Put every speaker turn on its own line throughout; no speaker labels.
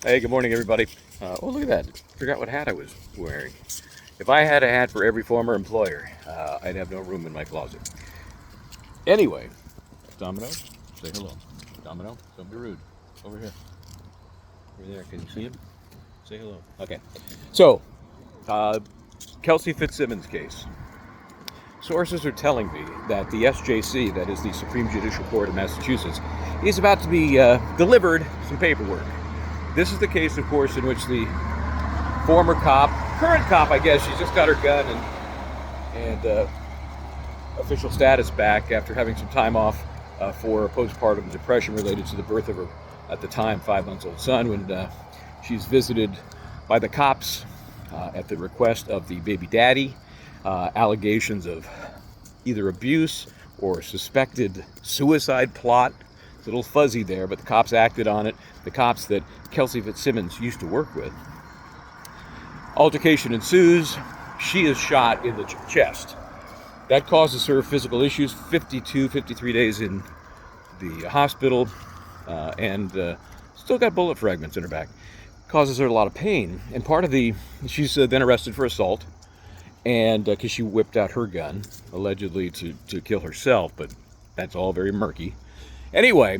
Hey, good morning, everybody. Oh, look at that. Forgot what hat I was wearing. If I had a hat for every former employer, I'd have no room in my closet. Anyway, Domino, say hello. Domino, don't be rude. Over here. Over there. Can you see him? Say hello. Okay. So, Kelsey Fitzsimmons case. Sources are telling me that the SJC, that is the Supreme Judicial Court of Massachusetts, is about to be delivered some paperwork. This is the case, of course, in which the former cop, current cop, I guess, she's just got her gun and official status back after having some time off for postpartum depression related to the birth of her, at the time, 5-month-old son, when she's visited by the cops at the request of the baby daddy. Allegations of either abuse or suspected suicide plot. It's a little fuzzy there, but the cops acted on it. The cops that Kelsey Fitzsimmons used to work with. Altercation ensues. She is shot in the chest. That causes her physical issues, 53 days in the hospital, and still got bullet fragments in her back. Causes her a lot of pain. And she's then arrested for assault, and because she whipped out her gun, allegedly to kill herself, but that's all very murky. Anyway,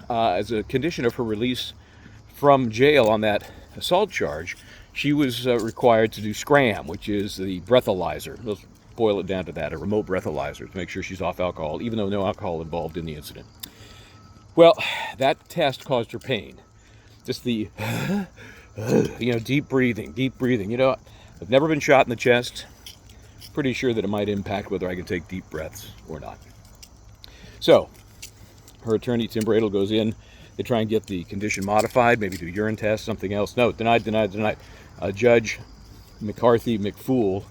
as a condition of her release from jail on that assault charge, she was required to do scram, which is the breathalyzer. Let's boil it down to that, a remote breathalyzer, to make sure she's off alcohol, even though no alcohol involved in the incident. Well, that test caused her pain. Just the, deep breathing. I've never been shot in the chest. Pretty sure that it might impact whether I can take deep breaths or not. So, her attorney, Tim Bradle, goes in. They try and get the condition modified, maybe do urine test, something else. No, denied. Judge McCarthy, McFool,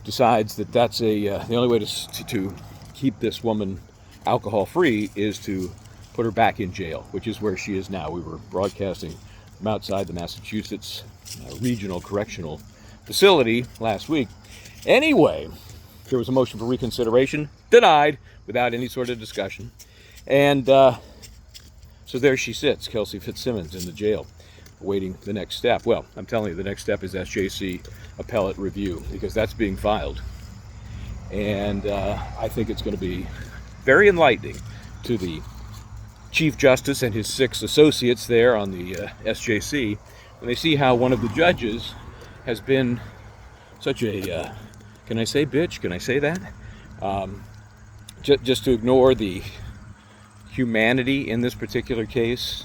decides that that's the only way to keep this woman alcohol-free is to put her back in jail, which is where she is now. We were broadcasting from outside the Massachusetts Regional Correctional Facility last week. Anyway, there was a motion for reconsideration, denied without any sort of discussion. And so there she sits, Kelsey Fitzsimmons, in the jail, awaiting the next step. Well, I'm telling you, the next step is SJC appellate review, because that's being filed. And I think it's going to be very enlightening to the Chief Justice and his 6 associates there on the SJC when they see how one of the judges has been such a, can I say bitch? Can I say that? Just to ignore the humanity in this particular case,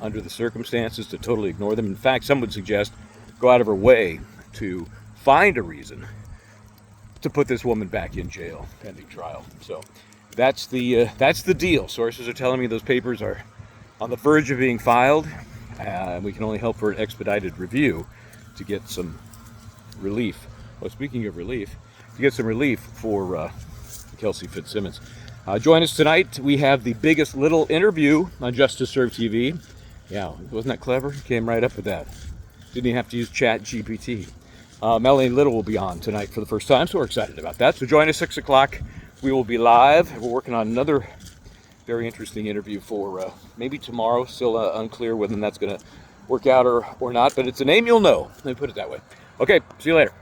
under the circumstances, to totally ignore them. In fact, some would suggest go out of her way to find a reason to put this woman back in jail pending trial. So that's the deal. Sources are telling me those papers are on the verge of being filed. We can only hope for an expedited review to get some relief. Well, speaking of relief, to get some relief for Kelsey Fitzsimmons. Join us tonight. We have the biggest little interview on Justice Serve TV. Yeah, wasn't that clever? Came right up with that. Didn't even have to use Chat GPT. Melanie Little will be on tonight for the first time, so we're excited about that. So join us 6 o'clock. We will be live. We're working on another very interesting interview for maybe tomorrow. Still unclear whether that's going to work out or not, but it's a name you'll know. Let me put it that way. Okay, see you later.